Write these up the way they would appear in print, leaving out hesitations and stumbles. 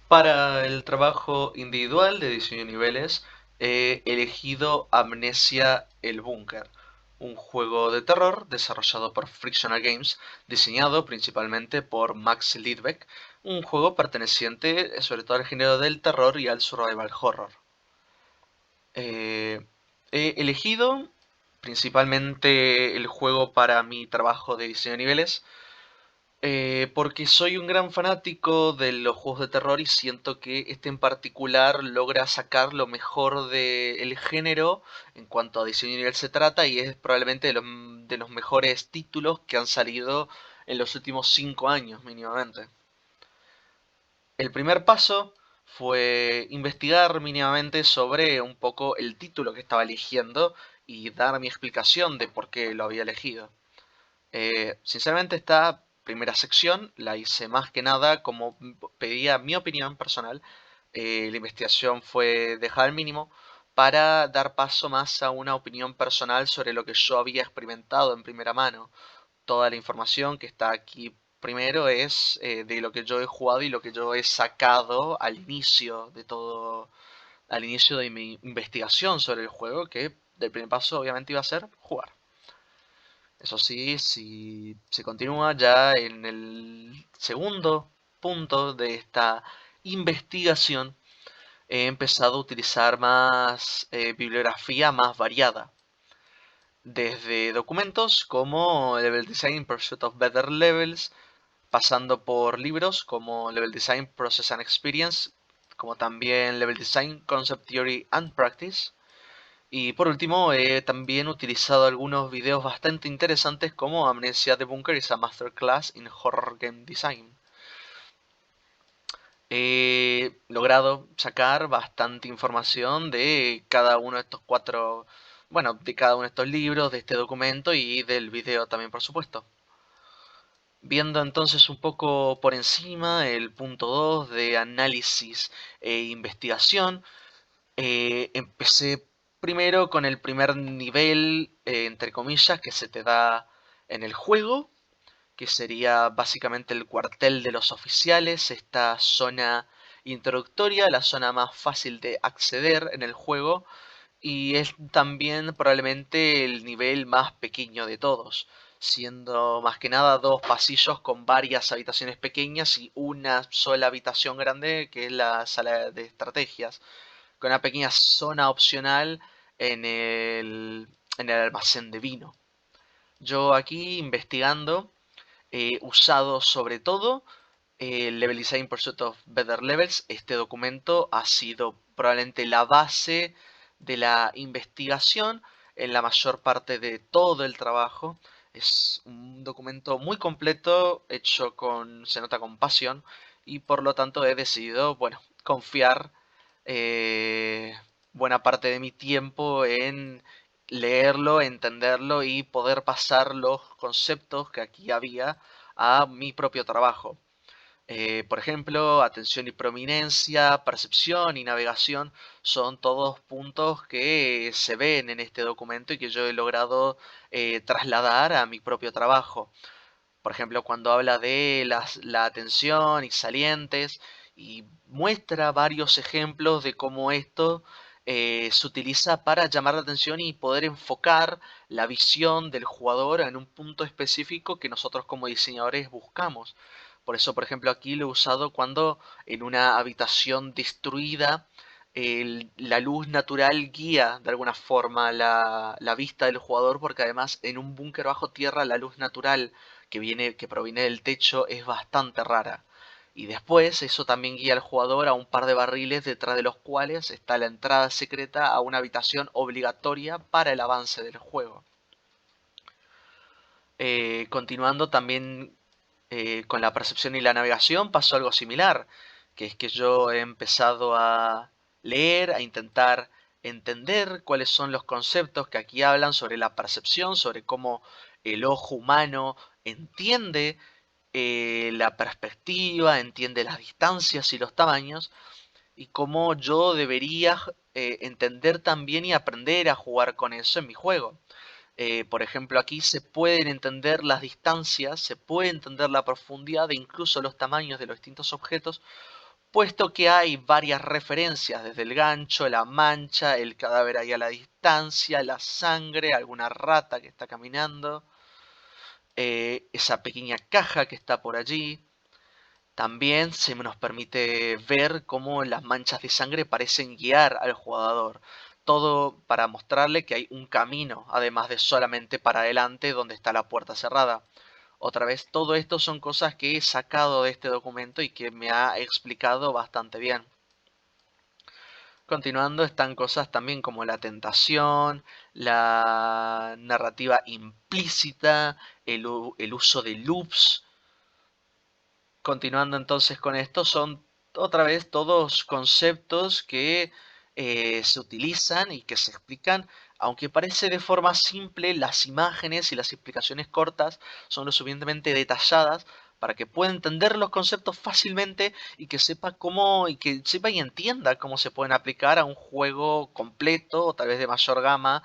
Para el trabajo individual de diseño de niveles, he elegido Amnesia el Búnker, un juego de terror desarrollado por Frictional Games, diseñado principalmente por Max Lidbeck, un juego perteneciente sobre todo al género del terror y al survival horror. Eh, He elegido principalmente el juego para mi trabajo de diseño de niveles, porque soy un gran fanático de los juegos de terror y siento que este en particular logra sacar lo mejor del género en cuanto a diseño de nivel se trata y es probablemente de los mejores títulos que han salido en los últimos 5 años mínimamente. El primer paso fue investigar mínimamente sobre un poco el título que estaba eligiendo y dar mi explicación de por qué lo había elegido. Sinceramente esta primera sección la hice más que nada como pedía mi opinión personal. La investigación fue dejada al mínimo para dar paso más a una opinión personal sobre lo que yo había experimentado en primera mano. Toda la información que está aquí primero es de lo que yo he jugado y lo que yo he sacado al inicio de todo, al inicio de mi investigación sobre el juego, que del primer paso obviamente iba a ser jugar. Eso sí, si se continúa ya en el segundo punto de esta investigación, he empezado a utilizar más bibliografía más variada, desde documentos como Level Design in Pursuit of Better Levels, pasando por libros como Level Design Process and Experience, como también Level Design Concept Theory and Practice. Y por último, he también utilizado algunos videos bastante interesantes como Amnesia the Bunker is a Masterclass in Horror Game Design. He logrado sacar bastante información de cada uno de estos cuatro, bueno, de cada uno de estos libros, de este documento y del video también, por supuesto. Viendo entonces un poco por encima el punto 2 de análisis e investigación, empecé primero con el primer nivel, entre comillas, que se te da en el juego, que sería básicamente el cuartel de los oficiales, esta zona introductoria, la zona más fácil de acceder en el juego, y es también probablemente el nivel más pequeño de todos, siendo más que nada dos pasillos con varias habitaciones pequeñas y una sola habitación grande que es la sala de estrategias con una pequeña zona opcional en el almacén de vino. Yo aquí investigando he usado sobre todo el Level Design Pursuit of Better Levels. Este documento ha sido probablemente la base de la investigación en la mayor parte de todo el trabajo. Es un documento muy completo, hecho con, se nota con pasión, y por lo tanto he decidido, bueno, confiar eh, buena parte de mi tiempo en leerlo, entenderlo y poder pasar los conceptos que aquí había a mi propio trabajo. Por ejemplo, atención y prominencia, percepción y navegación son todos puntos que se ven en este documento y que yo he logrado trasladar a mi propio trabajo. Por ejemplo, cuando habla de la atención y salientes y muestra varios ejemplos de cómo esto se utiliza para llamar la atención y poder enfocar la visión del jugador en un punto específico que nosotros como diseñadores buscamos. Por eso, por ejemplo, aquí lo he usado cuando en una habitación destruida la luz natural guía de alguna forma la vista del jugador, porque además en un búnker bajo tierra la luz natural que proviene del techo es bastante rara. Y después eso también guía al jugador a un par de barriles detrás de los cuales está la entrada secreta a una habitación obligatoria para el avance del juego. Continuando también con la percepción y la navegación pasó algo similar, que es que yo he empezado a leer, a intentar entender cuáles son los conceptos que aquí hablan sobre la percepción, sobre cómo el ojo humano entiende la perspectiva, entiende las distancias y los tamaños, y cómo yo debería entender también y aprender a jugar con eso en mi juego. Por ejemplo, aquí se pueden entender las distancias, se puede entender la profundidad e incluso los tamaños de los distintos objetos puesto que hay varias referencias desde el gancho, la mancha, el cadáver ahí a la distancia, la sangre, alguna rata que está caminando, esa pequeña caja que está por allí. También se nos permite ver cómo las manchas de sangre parecen guiar al jugador. Todo para mostrarle que hay un camino, además de solamente para adelante donde está la puerta cerrada. Otra vez, todo esto son cosas que he sacado de este documento y que me ha explicado bastante bien. Continuando, están cosas también como la tentación, la narrativa implícita, el uso de loops. Continuando entonces con esto, son otra vez todos conceptos que se utilizan y que se explican, aunque parece de forma simple, las imágenes y las explicaciones cortas son lo suficientemente detalladas para que pueda entender los conceptos fácilmente y que sepa cómo y que sepa y entienda cómo se pueden aplicar a un juego completo o tal vez de mayor gama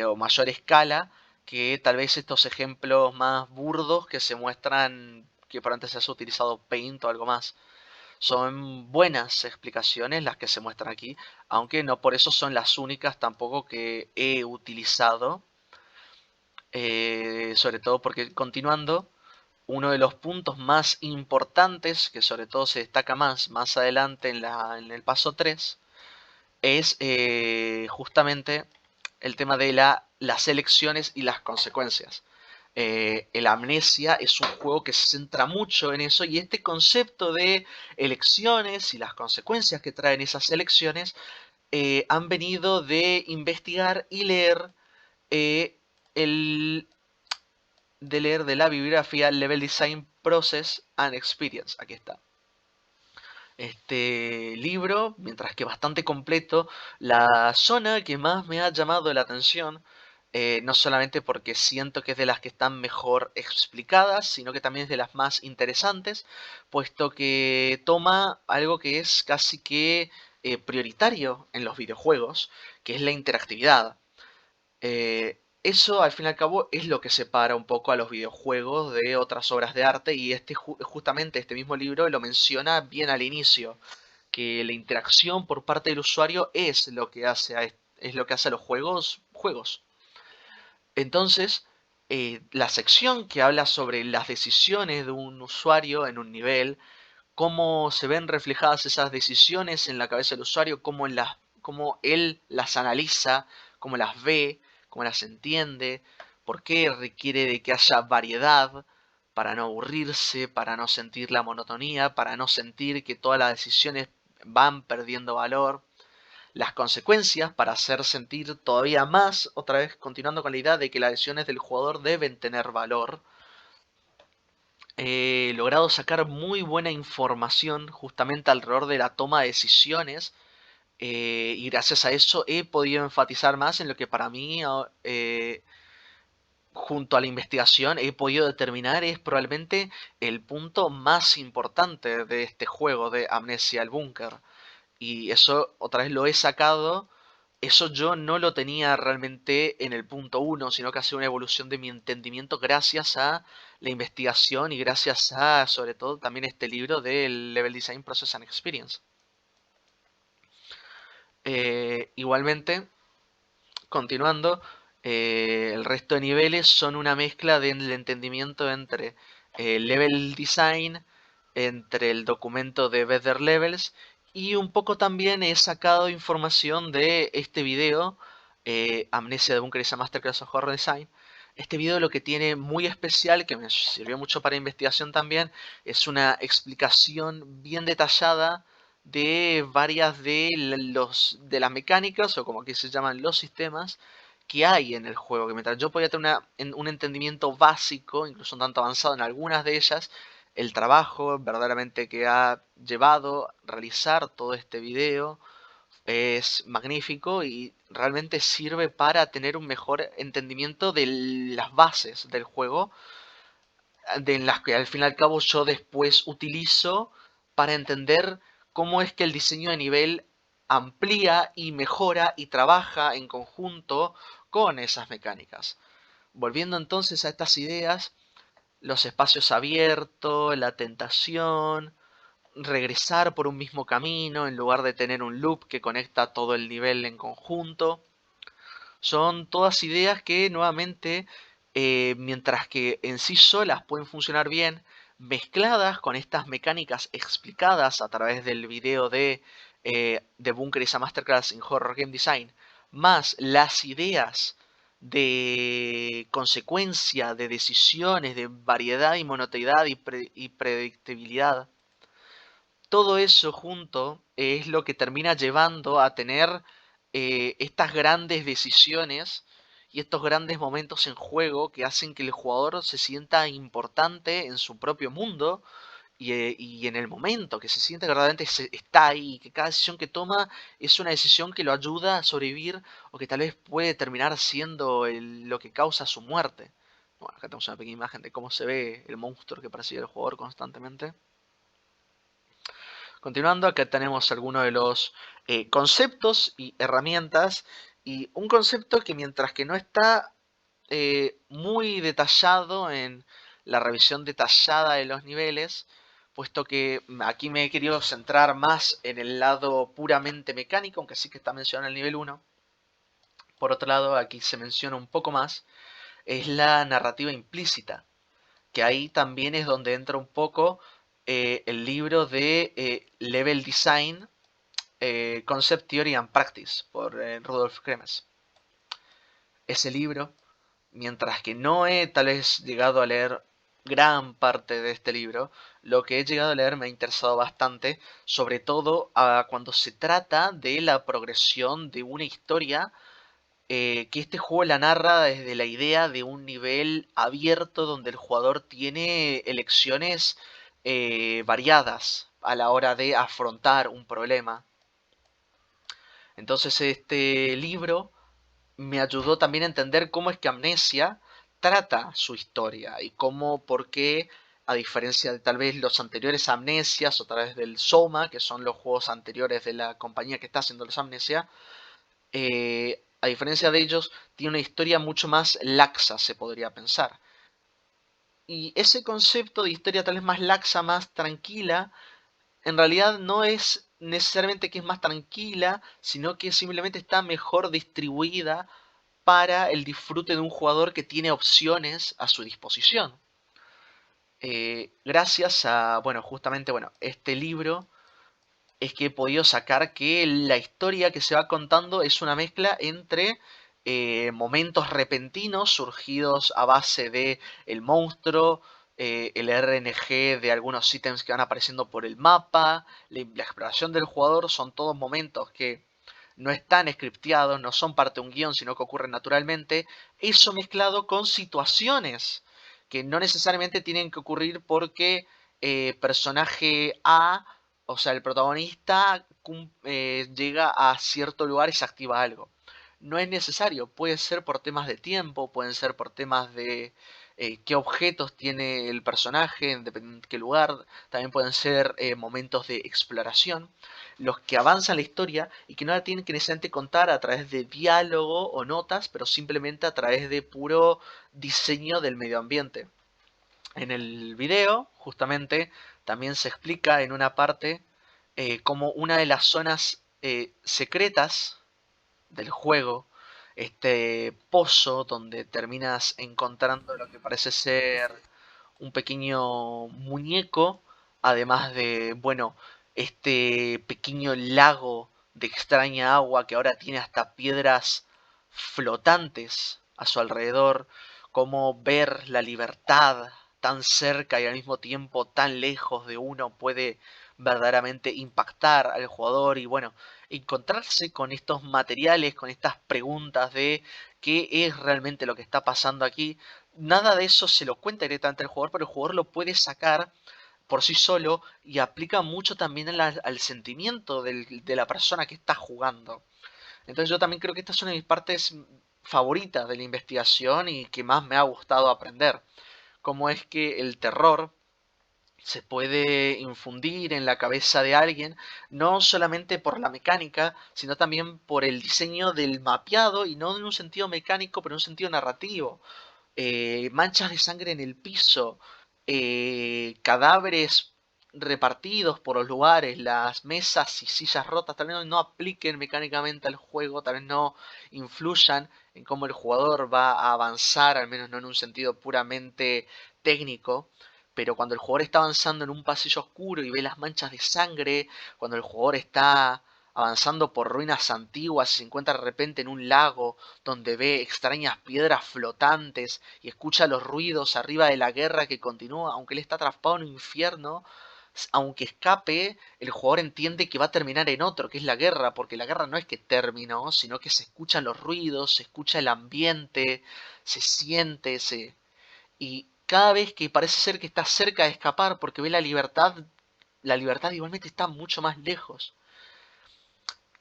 o mayor escala que tal vez estos ejemplos más burdos que se muestran que por antes se ha utilizado Paint o algo más. Son buenas explicaciones las que se muestran aquí, aunque no por eso son las únicas tampoco que he utilizado. Sobre todo porque continuando, uno de los puntos más importantes, que sobre todo se destaca más adelante en el paso 3, es justamente el tema de las elecciones y las consecuencias. El Amnesia es un juego que se centra mucho en eso y este concepto de elecciones y las consecuencias que traen esas elecciones han venido de investigar y leer eh, el, de la bibliografía Level Design Process and Experience. Aquí está este libro, mientras que bastante completo. La zona que más me ha llamado la atención, no solamente porque siento que es de las que están mejor explicadas, sino que también es de las más interesantes, puesto que toma algo que es casi que prioritario en los videojuegos, que es la interactividad. Eso al fin y al cabo es lo que separa un poco a los videojuegos de otras obras de arte y justamente este mismo libro lo menciona bien al inicio, que la interacción por parte del usuario es lo que hace es lo que hace a los juegos juegos. Entonces, la sección que habla sobre las decisiones de un usuario en un nivel, cómo se ven reflejadas esas decisiones en la cabeza del usuario, cómo él las analiza, cómo las ve, cómo las entiende, por qué requiere de que haya variedad para no aburrirse, para no sentir la monotonía, para no sentir que todas las decisiones van perdiendo valor, las consecuencias para hacer sentir todavía más, otra vez continuando con la idea de que las decisiones del jugador deben tener valor. He logrado sacar muy buena información justamente alrededor de la toma de decisiones y gracias a eso he podido enfatizar más en lo que para mí, junto a la investigación, he podido determinar es probablemente el punto más importante de este juego de Amnesia el Búnker. Y eso otra vez lo he sacado. Eso yo no lo tenía realmente en el punto uno, sino que ha sido una evolución de mi entendimiento gracias a la investigación y gracias a, sobre todo, también este libro del Level Design Process and Experience. Igualmente, continuando, el resto de niveles son una mezcla del entendimiento entre level design, entre el documento de Better Levels y un poco también he sacado información de este video, Amnesia de Bunker is a Masterclass of Horror Design. Este video lo que tiene muy especial, que me sirvió mucho para investigación también, es una explicación bien detallada de varias de las mecánicas o como aquí se llaman los sistemas que hay en el juego, que mientras yo podía tener un entendimiento básico, incluso un tanto avanzado en algunas de ellas, el trabajo verdaderamente que ha llevado realizar todo este video es magnífico y realmente sirve para tener un mejor entendimiento de las bases del juego, de en las que al fin y al cabo yo después utilizo para entender cómo es que el diseño de nivel amplía y mejora y trabaja en conjunto con esas mecánicas. Volviendo entonces a estas ideas, los espacios abiertos, la tentación, regresar por un mismo camino en lugar de tener un loop que conecta todo el nivel en conjunto. Son todas ideas que nuevamente, mientras que en sí solas pueden funcionar bien, mezcladas con estas mecánicas explicadas a través del video de The Bunker is a Masterclass in Horror Game Design, más las ideas de consecuencia, de decisiones, de variedad y monoteidad y predictibilidad, todo eso junto es lo que termina llevando a tener estas grandes decisiones y estos grandes momentos en juego que hacen que el jugador se sienta importante en su propio mundo y en el momento, que se sienta que realmente está ahí, que cada decisión que toma es una decisión que lo ayuda a sobrevivir o que tal vez puede terminar siendo lo que causa su muerte. Bueno, acá tenemos una pequeña imagen de cómo se ve el monstruo que persigue al jugador constantemente. Continuando, acá tenemos algunos de los conceptos y herramientas. Y un concepto que mientras que no está muy detallado en la revisión detallada de los niveles, puesto que aquí me he querido centrar más en el lado puramente mecánico, aunque sí que está mencionado en el nivel 1. Por otro lado, aquí se menciona un poco más, es la narrativa implícita, que ahí también es donde entra un poco el libro de Level Design, Concept Theory and Practice, por Rudolf Kremes. Ese libro, mientras que no he tal vez llegado a leer gran parte de este libro, lo que he llegado a leer me ha interesado bastante, sobre todo cuando se trata de la progresión de una historia que este juego la narra desde la idea de un nivel abierto donde el jugador tiene elecciones variadas a la hora de afrontar un problema. Entonces este libro me ayudó también a entender cómo es que Amnesia trata su historia y cómo, por qué, a diferencia de tal vez los anteriores Amnesias o a través del Soma, que son los juegos anteriores de la compañía que está haciendo los Amnesia, a diferencia de ellos, tiene una historia mucho más laxa, se podría pensar. Y ese concepto de historia tal vez más laxa, más tranquila, en realidad no es necesariamente que es más tranquila, sino que simplemente está mejor distribuida para el disfrute de un jugador que tiene opciones a su disposición. Gracias a, bueno, justamente, bueno, este libro es que he podido sacar que la historia que se va contando es una mezcla entre momentos repentinos surgidos a base de el monstruo, el RNG de algunos ítems que van apareciendo por el mapa, la exploración del jugador, son todos momentos que no están scripteados, no son parte de un guión, sino que ocurren naturalmente. Eso mezclado con situaciones que no necesariamente tienen que ocurrir porque personaje A, o sea, el protagonista llega a cierto lugar y se activa algo. No es necesario, puede ser por temas de tiempo, pueden ser por temas de qué objetos tiene el personaje, en qué lugar, también pueden ser momentos de exploración, los que avanzan la historia y que no la tienen que necesariamente contar a través de diálogo o notas, pero simplemente a través de puro diseño del medio ambiente. En el video, justamente, también se explica en una parte como una de las zonas secretas del juego, este pozo donde terminas encontrando lo que parece ser un pequeño muñeco, además de, bueno, este pequeño lago de extraña agua que ahora tiene hasta piedras flotantes a su alrededor, como ver la libertad tan cerca y al mismo tiempo tan lejos de uno puede verdaderamente impactar al jugador y bueno, encontrarse con estos materiales, con estas preguntas de qué es realmente lo que está pasando aquí. Nada de eso se lo cuenta directamente al jugador, pero el jugador lo puede sacar por sí solo y aplica mucho también al sentimiento de la persona que está jugando. Entonces yo también creo que esta es una de mis partes favoritas de la investigación y que más me ha gustado aprender. Cómo es que el terror se puede infundir en la cabeza de alguien, no solamente por la mecánica, sino también por el diseño del mapeado, y no en un sentido mecánico, pero en un sentido narrativo. Manchas de sangre en el piso, cadáveres repartidos por los lugares, las mesas y sillas rotas, tal vez no apliquen mecánicamente al juego, tal vez no influyan en cómo el jugador va a avanzar, al menos no en un sentido puramente técnico. Pero cuando el jugador está avanzando en un pasillo oscuro y ve las manchas de sangre, cuando el jugador está avanzando por ruinas antiguas y se encuentra de repente en un lago donde ve extrañas piedras flotantes y escucha los ruidos arriba de la guerra que continúa, aunque él está atrapado en un infierno, aunque escape, el jugador entiende que va a terminar en otro, que es la guerra, porque la guerra no es que terminó, sino que se escuchan los ruidos, se escucha el ambiente, se siente, y cada vez que parece ser que está cerca de escapar porque ve la libertad igualmente está mucho más lejos.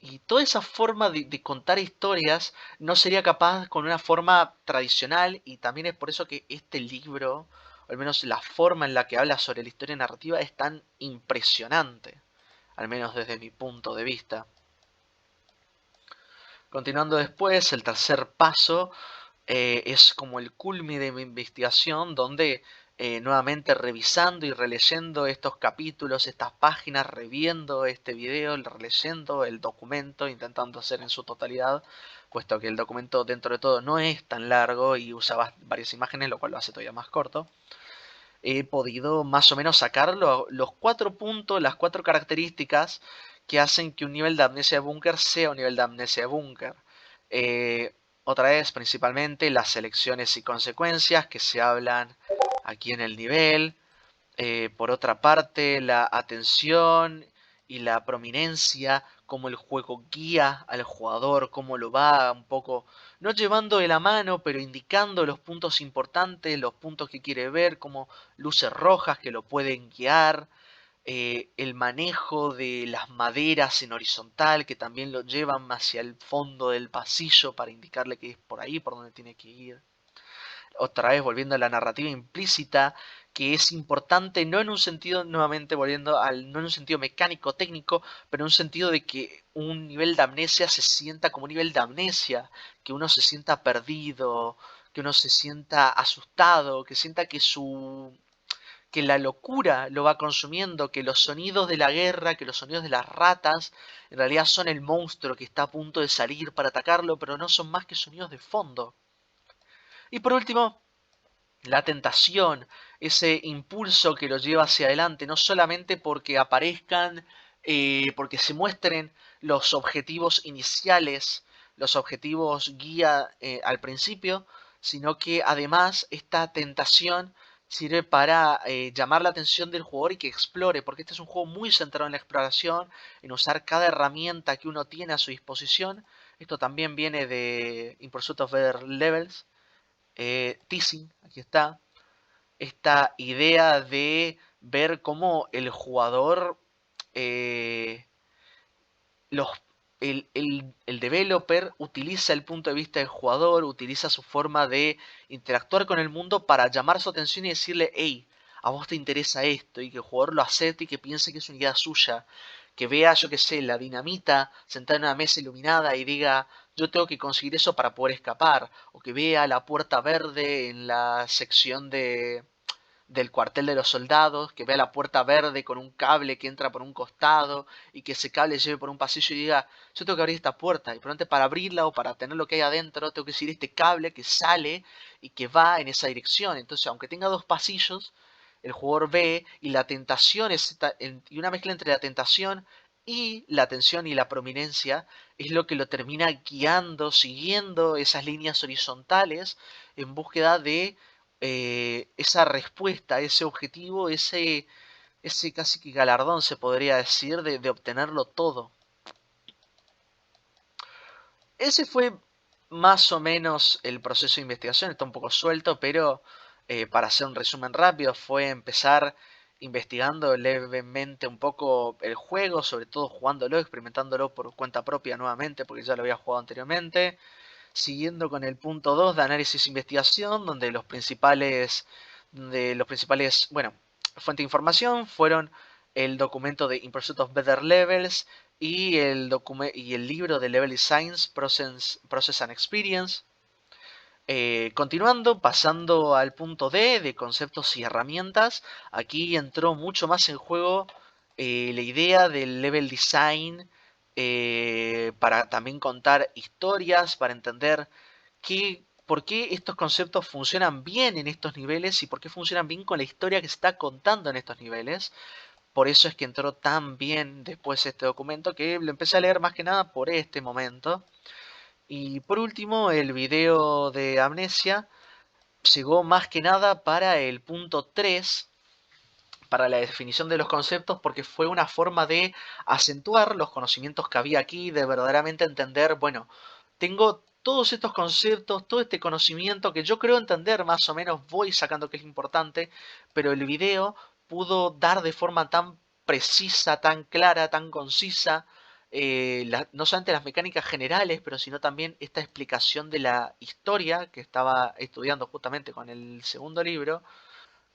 Y toda esa forma de contar historias no sería capaz con una forma tradicional, y también es por eso que este libro, o al menos la forma en la que habla sobre la historia narrativa, es tan impresionante, al menos desde mi punto de vista. Continuando después, el tercer paso es como el culmine de mi investigación, donde nuevamente revisando y releyendo estos capítulos, estas páginas, reviendo este video, releyendo el documento, intentando hacer en su totalidad, puesto que el documento dentro de todo no es tan largo y usa varias imágenes, lo cual lo hace todavía más corto. He podido más o menos sacar los 4 puntos, las 4 características que hacen que un nivel de amnesia de búnker sea un nivel de amnesia de búnker. Eh, Otra vez, principalmente, las selecciones y consecuencias que se hablan aquí en el nivel. Por otra parte, la atención y la prominencia, cómo el juego guía al jugador, cómo lo va un poco, no llevando de la mano, pero indicando los puntos importantes, los puntos que quiere ver, como luces rojas que lo pueden guiar, el manejo de las maderas en horizontal que también lo llevan hacia el fondo del pasillo para indicarle que es por ahí por donde tiene que ir. Otra vez volviendo a la narrativa implícita, que es importante no en un sentido, nuevamente volviendo al, no en un sentido mecánico, técnico, pero en un sentido de que un nivel de amnesia se sienta como un nivel de amnesia, que uno se sienta perdido, que uno se sienta asustado, que sienta que la locura lo va consumiendo, que los sonidos de la guerra, que los sonidos de las ratas, en realidad son el monstruo que está a punto de salir para atacarlo, pero no son más que sonidos de fondo. Y por último, la tentación, ese impulso que lo lleva hacia adelante, no solamente porque aparezcan, porque se muestren los objetivos iniciales, los objetivos guía al principio, sino que además esta tentación sirve para llamar la atención del jugador y que explore, porque este es un juego muy centrado en la exploración, en usar cada herramienta que uno tiene a su disposición. Esto también viene de In Pursuit of Better Levels. Teasing, aquí está, esta idea de ver cómo el jugador, eh, los, el developer utiliza el punto de vista del jugador, utiliza su forma de interactuar con el mundo para llamar su atención y decirle, hey, a vos te interesa esto, y que el jugador lo acepte y que piense que es una idea suya, que vea, yo qué sé, la dinamita sentada en una mesa iluminada y diga, yo tengo que conseguir eso para poder escapar, o que vea la puerta verde en la sección del cuartel de los soldados, que vea la puerta verde con un cable que entra por un costado y que ese cable lleve por un pasillo y diga, yo tengo que abrir esta puerta, y probablemente para abrirla o para tener lo que hay adentro tengo que seguir este cable que sale y que va en esa dirección. Entonces, aunque tenga 2 pasillos, el jugador ve, y la tentación y una mezcla entre la tentación y la atención y la prominencia es lo que lo termina guiando, siguiendo esas líneas horizontales en búsqueda de esa respuesta, ese objetivo, ese casi que galardón, se podría decir, de obtenerlo todo. Ese fue más o menos el proceso de investigación, está un poco suelto, pero para hacer un resumen rápido, fue empezar investigando levemente un poco el juego, sobre todo jugándolo, experimentándolo por cuenta propia nuevamente, porque ya lo había jugado anteriormente. Siguiendo con el punto 2 de análisis e investigación, donde los principales, bueno, fuente de información fueron el documento de In Pursuit of Better Levels y el libro de Level Designs Process and Experience. Continuando, pasando al punto D de conceptos y herramientas, aquí entró mucho más en juego la idea del level design para también contar historias, para entender por qué estos conceptos funcionan bien en estos niveles y por qué funcionan bien con la historia que se está contando en estos niveles. Por eso es que entró tan bien después este documento que lo empecé a leer más que nada por este momento. Y por último, el video de Amnesia llegó más que nada para el punto 3, para la definición de los conceptos, porque fue una forma de acentuar los conocimientos que había aquí, de verdaderamente entender, bueno, tengo todos estos conceptos, todo este conocimiento que yo creo entender más o menos, voy sacando que es importante, pero el video pudo dar de forma tan precisa, tan clara, tan concisa, no solamente las mecánicas generales, pero sino también esta explicación de la historia que estaba estudiando justamente con el segundo libro,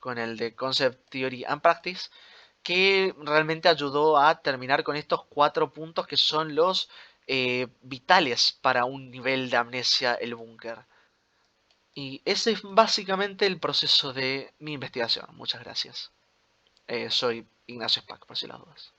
con el de Concept Theory and Practice, que realmente ayudó a terminar con estos 4 puntos que son los vitales para un nivel de amnesia el búnker. Y ese es básicamente el proceso de mi investigación. Muchas gracias. Soy Ignacio Spack, por si las dudas.